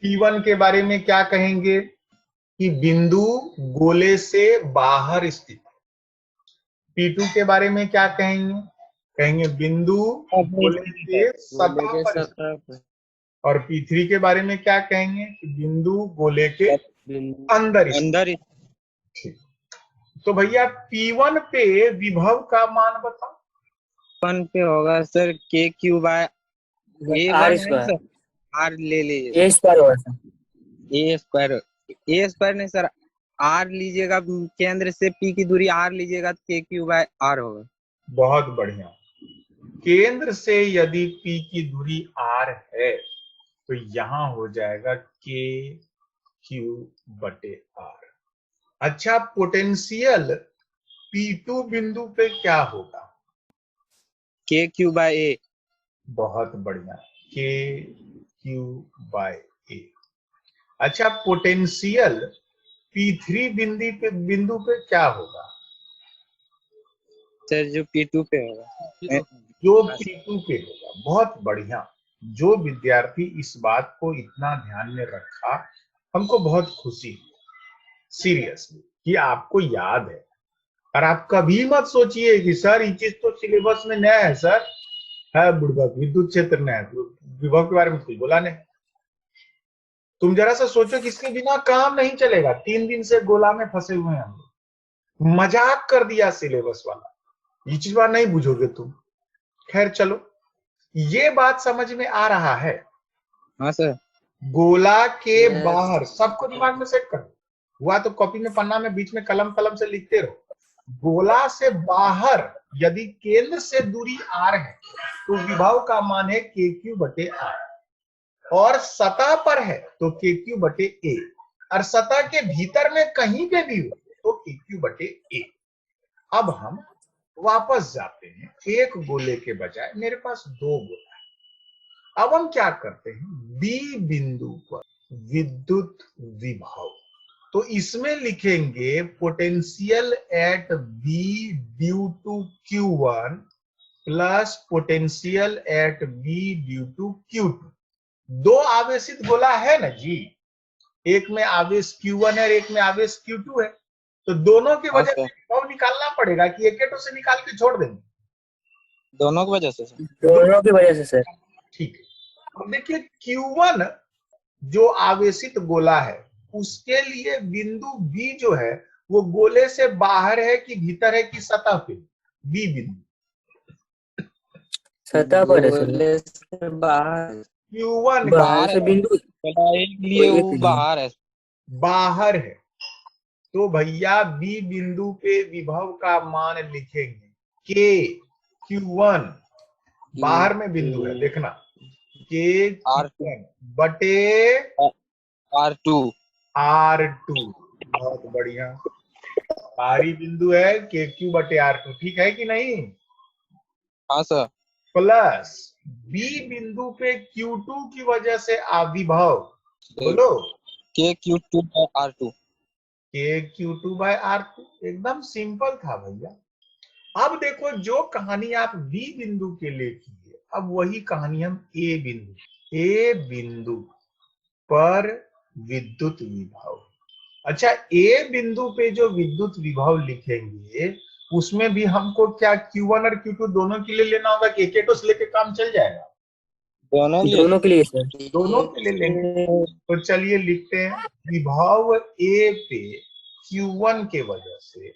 P1 के बारे में क्या कहेंगे कि बिंदु गोले से बाहर स्थित। P2 के बारे में क्या कहेंगे, कहेंगे बिंदु गोले के सतह पर स्थित। और P3 के बारे में क्या कहेंगे कि बिंदु गोले के अंदर स्थित। ठीक, तो भैया P1 पे विभव का मान बताओ। 1 पे होगा सर के Q by R square, R ले लीजिए। ए स्क्वायर होगा सर। ए स्क्वायर नहीं सर, आर लीजिएगा, केंद्र से पी की दूरी आर लीजिएगा तो के क्यू बाय आर होगा। बहुत बढ़िया। केंद्र से यदि P की दूरी R है तो यहां हो जाएगा के क्यू बटे आर। अच्छा, पोटेंशियल P2 बिंदु पे क्या होगा? के क्यू बाय ए। बहुत बढ़िया, के क्यू बाय ए। अच्छा, पोटेंशियल P3 बिंदु पे क्या होगा? सर जो P2 पे होगा। जो P2 पे होगा। बहुत बढ़िया। जो विद्यार्थी इस बात को इतना ध्यान में रखा, हमको बहुत खुशी सीरियसली कि आपको याद है। और आप कभी मत सोचिए कि सर ये चीज तो सिलेबस में नया है, सर है बुड़बक विद्युत क्षेत्र में है, विभव के बारे में कुछ बोला नहीं। तुम जरा सा सोचो कि इसके बिना काम नहीं चलेगा। 3 दिन से गोला में फंसे हुए हैं हम लोग। मजाक कर दिया सिलेबस वाला, ये चीज बात नहीं बुझोगे तुम। खैर चलो, ये बात समझ में आ रहा है। हाँ सर। गोला के बाहर, सबको दिमाग में सेट करो। हुआ तो कॉपी में पन्ना में बीच में कलम से लिखते रहो। गोला से बाहर यदि केंद्र से दूरी r है तो विभव का मान है के क्यू बटे आर, और सतह पर है तो के क्यू बटे ए, और सतह के भीतर में कहीं पे भी हो तो के क्यू बटे ए। अब हम वापस जाते हैं। एक गोले के बजाय मेरे पास 2 गोला है। अब हम क्या करते हैं, बी बिंदु पर विद्युत विभव, तो इसमें लिखेंगे potential at B due to Q1 plus potential at B due to Q2। 2 आवेशित गोला है ना जी, एक में आवेश Q1 है और एक में आवेश Q2 है, तो दोनों की वजह से विभव निकालना पड़ेगा कि एक से निकाल के छोड़ देंगे? दोनों की वजह से सर। दोनों की वजह से सर। ठीक है। अब देखिए Q1 जो आवेशित गोला है उसके लिए बिंदु B जो है वो गोले से बाहर है कि भीतर है कि सतह पे? बी बिंदु सतह पर है सर। गोले से बाहर। Q1 बाहर से बिंदु लिए वो बाहर है। बाहर है, तो भैया बी बिंदु पे विभव का मान लिखेंगे के Q1, बाहर में बिंदु है देखना, के Q1 बटे R2। बहुत बढ़िया। बाहरी बिंदु है के क्यू बटे R2, ठीक है कि नहीं? हाँ सर। प्लस बी बिंदु पे Q2 की वजह से आविभव, बोलो के Q2 बाय R2। के Q2 बाय R2। एकदम सिंपल था भैया। अब देखो, जो कहानी आप बी बिंदु के लिए की है, अब वही कहानी हम ए बिंदु पर विद्युत विभव। अच्छा, ए बिंदु पे जो विद्युत विभव लिखेंगे उसमें भी हमको क्या Q1 और Q2 दोनों के लिए लेना होगा कि एक से लेके काम चल जाएगा? दोनों के लिए सर। दोनों के लिए लेंगे। तो चलिए लिखते हैं, विभव ए पे Q1 के वजह से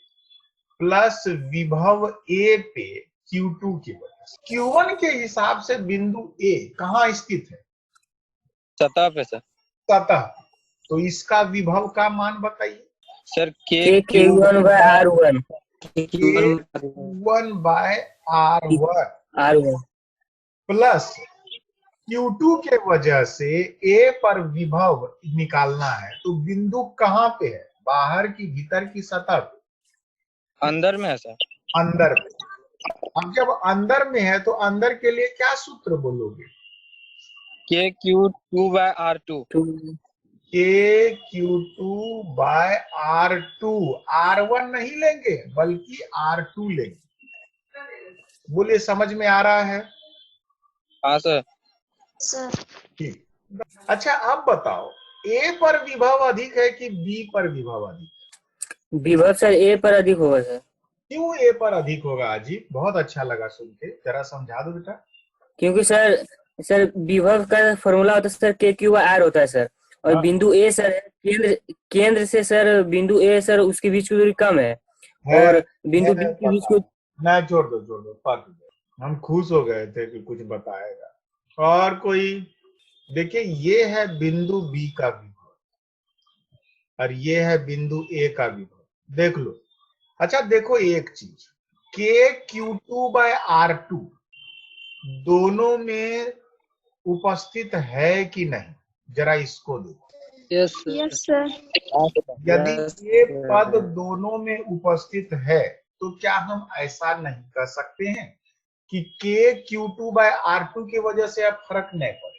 प्लस विभव ए पे Q2 की वजह से। Q1 के हिसाब से बिंदु ए कहाँ स्थित है? सतह पे सर। सतह। तो इसका विभव का मान बताइए सर के Q1 bye R1। Q1 bye R1 plus Q2 के वजह से ए पर विभव निकालना है, तो बिंदु कहाँ पे है, बाहर की भीतर की सतह पे? अंदर में है सर। अंदर में। अब जब अंदर में है तो अंदर के लिए क्या सूत्र बोलोगे? के Q2 bye R2। KQ2/R2, R1 नहीं लेंगे बल्कि R2 लेंगे। बोलिए समझ में आ रहा है? हाँ सर। सर ठीक। अच्छा अब बताओ, A पर विभव अधिक है कि B पर विभव अधिक है? विभव सर ए पर अधिक होगा सर। क्यों A पर अधिक होगा अजीब? बहुत अच्छा लगा सुन के, जरा समझा दो बेटा। क्योंकि सर विभव का फॉर्मूला होता है सर KQ/R होता है सर। और हाँ। बिंदु ए सर है, केंद्र से सर बिंदु ए सर उसके बीच की दूरी कम है। है, और बिंदु बी के बीच पता। को नहीं, छोड़ दो पक गए। हम खुश हो गए थे कि कुछ बताएगा। और कोई? देखिए ये है बिंदु बी का विभव और ये है बिंदु ए का विभव, देख लो। अच्छा देखो एक चीज, KQ2/R2 दोनों में उपस्थित है कि नहीं, जरा इसको देखो। यस यस सर यदि Yes, ये sir. पद दोनों में उपस्थित है तो क्या हम ऐसा नहीं कर सकते हैं कि KQ2/R2 की वजह से अब फर्क नहीं पड़ेगा?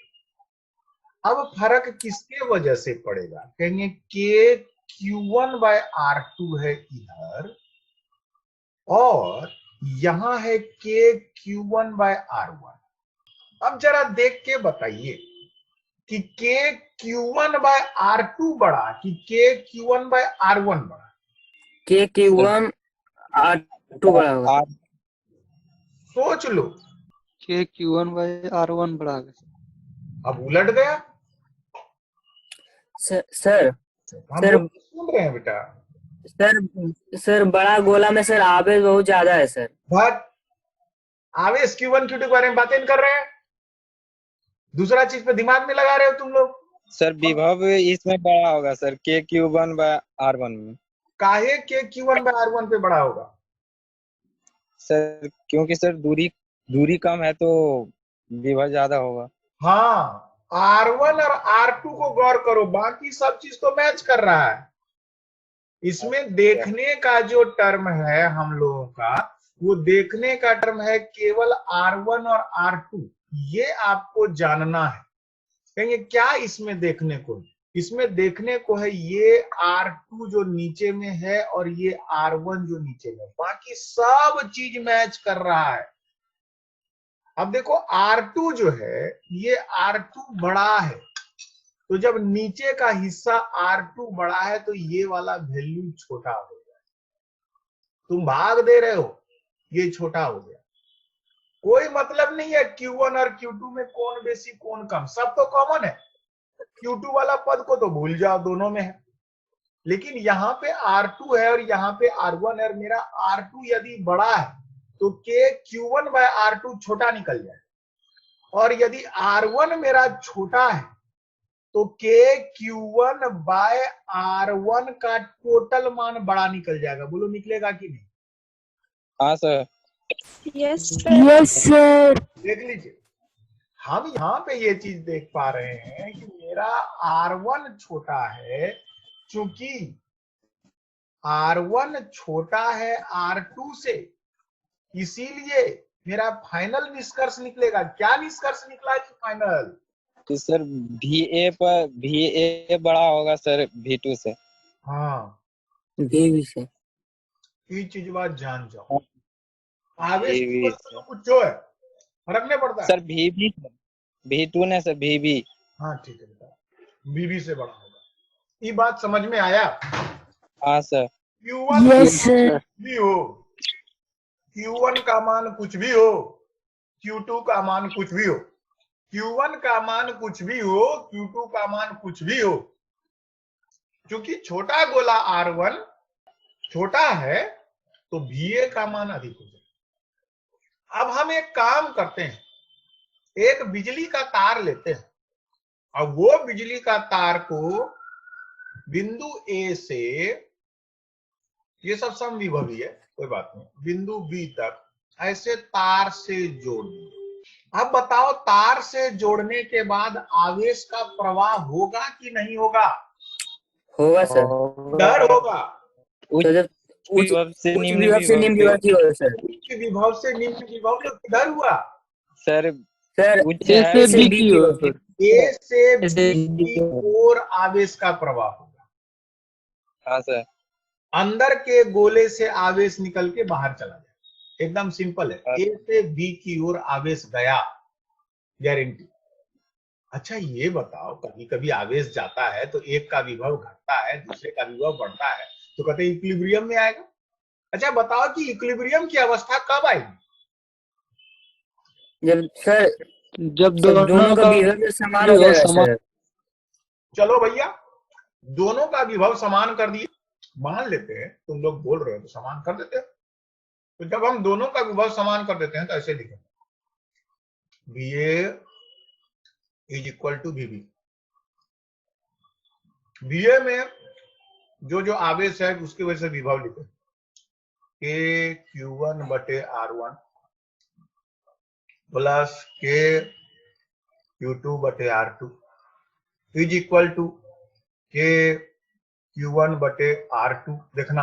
अब फर्क किसके वजह से पड़ेगा? कहेंगे KQ1/R2 है इधर और यहां है KQ1/R1। अब जरा देख के बताइए कि KQ1/R2 बड़ा कि KQ1/R1 बड़ा? KQ1/R2 बड़ा होगा। सोच लो। KQ1/R1 बढ़ा अब उलट गया। सर हम लोग सुन रहे हैं बेटा। सर बड़ा गोला में सर आवेश बहुत ज्यादा है सर। बट आवेश Q1 Q2 के बारे में बातें कर रहे हैं, दूसरा चीज पे दिमाग में लगा रहे हो तुम लोग। सर विभव इसमें बड़ा होगा सर KQ1/R1 में। काहे KQ1/R1 पे बड़ा होगा? सर क्योंकि सर दूरी कम है तो विभव ज्यादा होगा। हाँ, R1 और R2 को गौर करो, बाकी सब चीज तो मैच कर रहा है। इसमें देखने का जो टर्म है हम लोगों का, वो देखने का टर्म है केवल R1 और R2। ये आपको जानना है। कहेंगे क्या इसमें देखने को है? इसमें देखने को है ये R2 जो नीचे में है और ये R1 जो नीचे में, बाकी सब चीज मैच कर रहा है। अब देखो R2 जो है ये R2 बड़ा है, तो जब नीचे का हिस्सा R2 बड़ा है तो ये वाला वैल्यू छोटा हो गया। तुम भाग दे रहे हो, ये छोटा हो गया। कोई मतलब नहीं है Q1 और Q2 में कौन बेसी कौन कम, सब तो कॉमन है। Q2 वाला पद को तो भूल जाओ, दोनों में है। लेकिन यहाँ पे R2 है और यहाँ पे R1 है, और मेरा R2 यदि बड़ा है तो KQ1/R2 छोटा निकल जाए, और यदि R1 मेरा छोटा है तो KQ1/R1 का टोटल मान बड़ा निकल जाएगा। बोलो निकलेगा कि नहीं? हाँ sir. Yes sir Yes, sir. देख लीजिए, हम यहाँ पे ये चीज देख पा रहे हैं कि मेरा R1 छोटा है, क्योंकि R1 छोटा है R2 से, इसीलिए मेरा फाइनल निष्कर्ष निकलेगा। क्या निष्कर्ष निकला कि फाइनल? तो सर VA बड़ा होगा सर V2 से। हाँ, भी से ये चीज बात जान जाओ। आवेश की VB वस्तु तो कुछ जो है फर्क नहीं पड़ता है। सर V2 ने सर VB। हाँ ठीक है बेटा, बीबी से बड़ा होगा। ये बात समझ में आया? हाँ सर। Q1 Yes, sir. भी हो, Q1 का मान कुछ भी हो, Q2 का मान कुछ भी हो, Q1 का मान कुछ भी हो, Q2 का मान कुछ भी हो, क्योंकि छोटा गोला R1 छोटा है तो VA का मान अधिक हो जाए। अब हम एक काम करते हैं, एक बिजली का तार लेते हैं और वो बिजली का तार को बिंदु A से, ये सब समविभवी है कोई बात नहीं, बिंदु B तक ऐसे तार से जोड़ दिए। अब बताओ तार से जोड़ने के बाद आवेश का प्रवाह होगा कि नहीं होगा? होगा सर। डर होगा। तो जब उच्च विभव से विभव से निम्न विभव की होगा सर। उच्च विभव से निम्न विभव तो किधर हुआ? सर सर उच्च ए है से बी की ओर। ए से बी की ओर आवेश का प्रवाह होगा। हाँ सर। अंदर के गोले से आवेश निकल के बाहर चला जाए, एकदम सिंपल है। ए से बी की ओर आवेश गया, गारंटी। अच्छा ये बताओ, कभी कभी आवेश जाता है तो एक का विभव घटता है, दूसरे का विभव बढ़ता है, तो कहते हैं इक्विलिब्रियम में आएगा। अच्छा बताओ कि इक्विलिब्रियम की अवस्था कब आएगी? जब सर जब दोनों का विभव समान हो जाएगा सर। चलो भैया, दोनों का विभव समान कर दिए, मान लेते हैं, तुम लोग बोल रहे हो तो समान कर देते हैं। तो जब हम दोनों का विभव समान कर देते हैं तो ऐसे लिखेंगे, VA is equal to VB। VA में जो आवेश है उसकी वजह से विभव लिखे, K Q1 बटे R1 प्लस K Q2 बटे R2 is equal to K Q1 बटे R2 देखना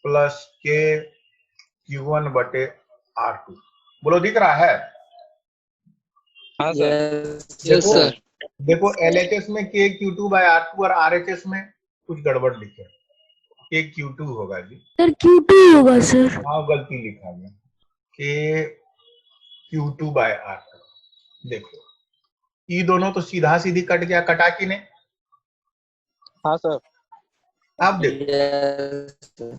प्लस K Q1 बटे R2। बोलो दिख रहा है? हाँ सर। Yes sir. देखो LHS में K Q2 बाय R2 और RHS में कुछ गड़बड़ लिखे, K Q2 होगा जी। सर Q2 होगा सर। हाँ गलती लिखा गया, K Q2 बाय R2। देखो ये दोनों तो सीधा सीधी कट गया, कटा कि नहीं? हाँ सर। अब देखो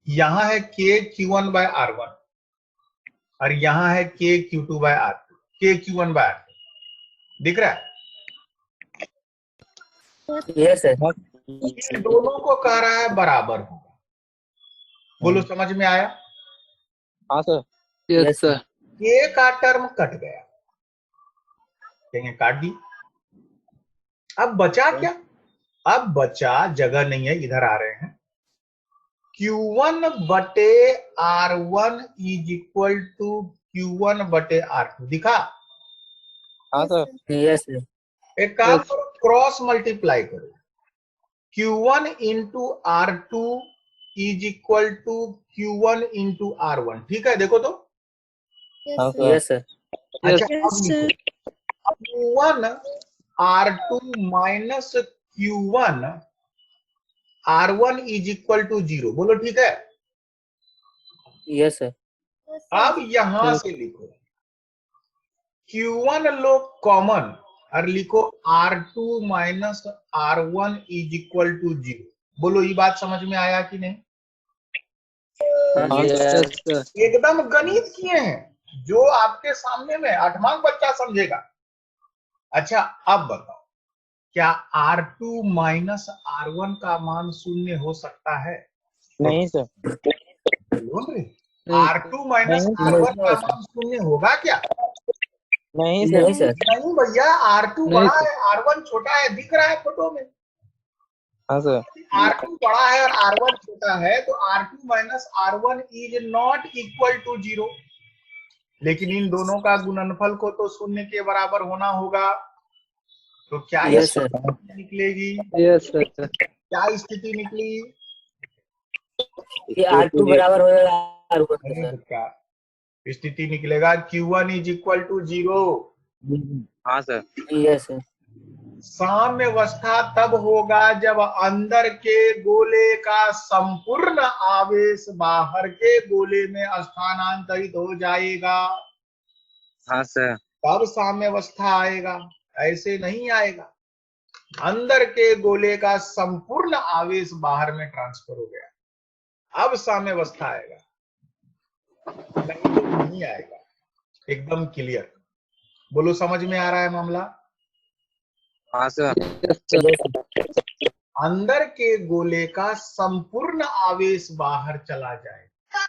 यहाँ है K Q1 बाय R1 और यहाँ है K Q2 bye R2, K Q1 bye R2 दिख रहा है? Yes sir. इन दोनों को कह रहा है बराबर होगा। बोलो समझ में आया? हाँ सर। Yes sir. K का टर्म कट गया, कहेंगे काट दी। अब बचा क्या? अब बचा, जगह नहीं है, इधर आ रहे हैं, Q1 बटे R1 is equal to Q1 बटे R2 दिखा? हाँ सर। Yes sir. एक काम करो, क्रॉस मल्टीप्लाई करो, Q1 into R2 is equal to Q1 into R1। ठीक है, देखो तो। हाँ सर। Yes sir. अच्छा Yes, अब लिखो, Q1 R2 minus Q1 R1 is equal to 0। बोलो ठीक है? Yes sir. अब यहां से लिखो Q1 लो कॉमन और लिखो R2 minus R1 is equal to 0। बोलो ये बात समझ में आया कि नहीं? हाँ यस सर। एकदम गणित किए हैं, जो आपके सामने में 8वां बच्चा समझेगा। अच्छा अब बताओ, क्या R2 माइनस R1 का मान 0 हो सकता है? नहीं सर। बोल रहे R2 माइनस R1 का मान 0 होगा क्या? नहीं नहीं सर। सर। नहीं भैया, R2 नहीं बड़ा है, R1 छोटा है, दिख रहा है फोटो में। हाँ सर। R2 बड़ा है और R1 छोटा है, तो R2 minus R1 is not equal to 0। लेकिन इन दोनों का गुणनफल को तो 0 के बराबर होना होगा। तो क्या यस सर। स्थिति निकलेगी? Yes sir. क्या स्थिति निकली? ये R2 बराबर हो जाएगा R1 नहीं सर। बच्चा, स्थिति निकलेगा Q1 इज इक्वल टू 0। हाँ सर। Yes sir. साम्य अवस्था तब होगा जब अंदर के गोले का संपूर्ण आवेश बाहर के गोले में स्थानांतरित हो जाएगा, हाँ सर। तब साम्य अवस्था आएगा, ऐसे नहीं आएगा। अंदर के गोले का संपूर्ण आवेश बाहर में ट्रांसफर हो गया, अब साम्य अवस्था आएगा, नहीं तो नहीं आएगा। एकदम क्लियर। बोलो समझ में आ रहा है मामला? हाँ सर। अंदर के गोले का संपूर्ण आवेश बाहर चला जाएगा,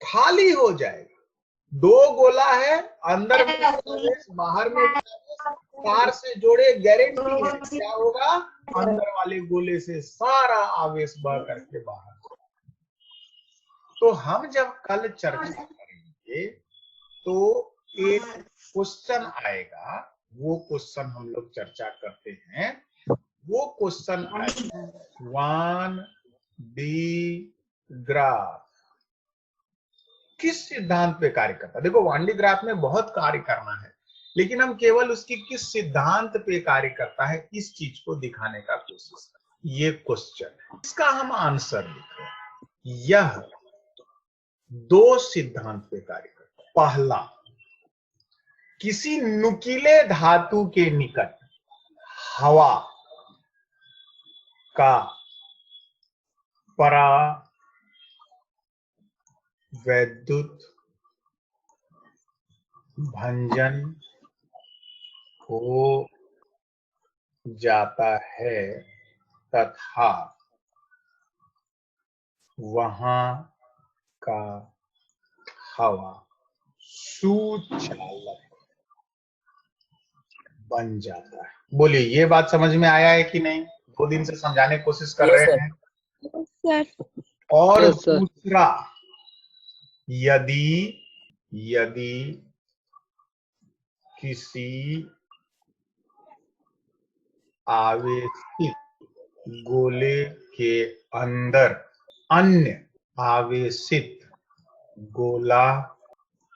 खाली हो जाएगा। दो गोला है, अंदर में आवेश, बाहर में तार से जोड़े, गारंटी है क्या होगा? अंदर वाले गोले से सारा आवेश बह करके बाहर। तो हम जब कल चर्चा करेंगे तो एक क्वेश्चन आएगा, वो क्वेश्चन हम लोग चर्चा करते हैं। वो क्वेश्चन आएगा 1D ग्राफ किस सिद्धांत पे कार्य करता है। देखो 1D ग्राफ में बहुत कार्य करना है, लेकिन हम केवल उसकी किस सिद्धांत पे कार्य करता है इस चीज को दिखाने का कोशिश करते हैं। ये क्वेश्चन है, इसका हम आंसर लिख रहे हैं। यह दो सिद्धांत पे कार्य करता है। पहला, किसी नुकीले धातु के निकट हवा का परावैद्युत भंजन हो जाता है तथा वहां का हवा सुचालक बन जाता है। बोलिए, ये बात समझ में आया है कि नहीं? 2 दिन से समझाने की कोशिश कर Yes, रहे sir. हैं। Sir. और Yes, sir. दूसरा, यदि किसी आवेशित गोले के अंदर अन्य आवेशित गोला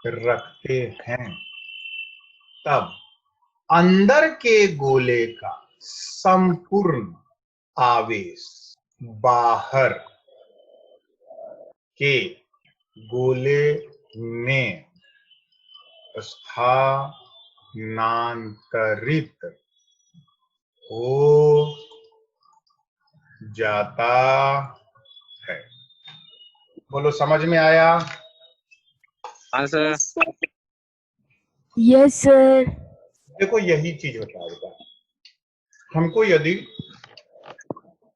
रखते हैं, तब अंदर के गोले का संपूर्ण आवेश बाहर के गोले में स्थानांतरित हो जाता है। बोलो, समझ में आया? हाँ sir. Yes, sir. Yes sir. देखो, यही चीज बताएगा हमको। यदि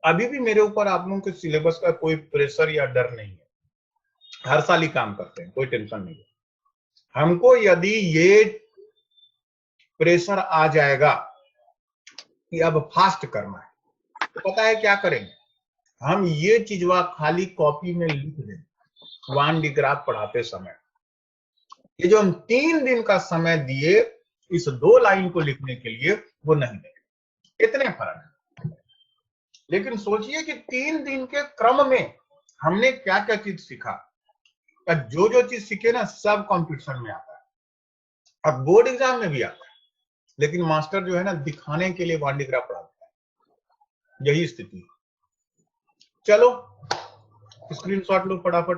अभी भी मेरे ऊपर आप लोगों के सिलेबस का कोई प्रेशर या डर नहीं है, हर साल ही काम करते हैं, कोई टेंशन नहीं है। हमको यदि ये प्रेशर आ जाएगा कि अब फास्ट करना है, तो पता है क्या करेंगे? हम ये चीजवा खाली कॉपी में लिख दें 1 डी ग्राफ पढ़ाते समय। ये जो हम 3 दिन का समय दिए इस 2 लाइन को लिखने के लिए, वो नहीं देंगे। इतने फर्क है। लेकिन सोचिए कि 3 दिन के क्रम में हमने क्या क्या चीज सीखा। जो चीज सीखे ना, सब कंपटीशन में आता है, अब बोर्ड एग्जाम में भी आता है। लेकिन मास्टर जो है ना, दिखाने के लिए 1 डी ग्राफ पढ़ाता है। यही स्थिति। चलो, स्क्रीनशॉट लो फटाफट।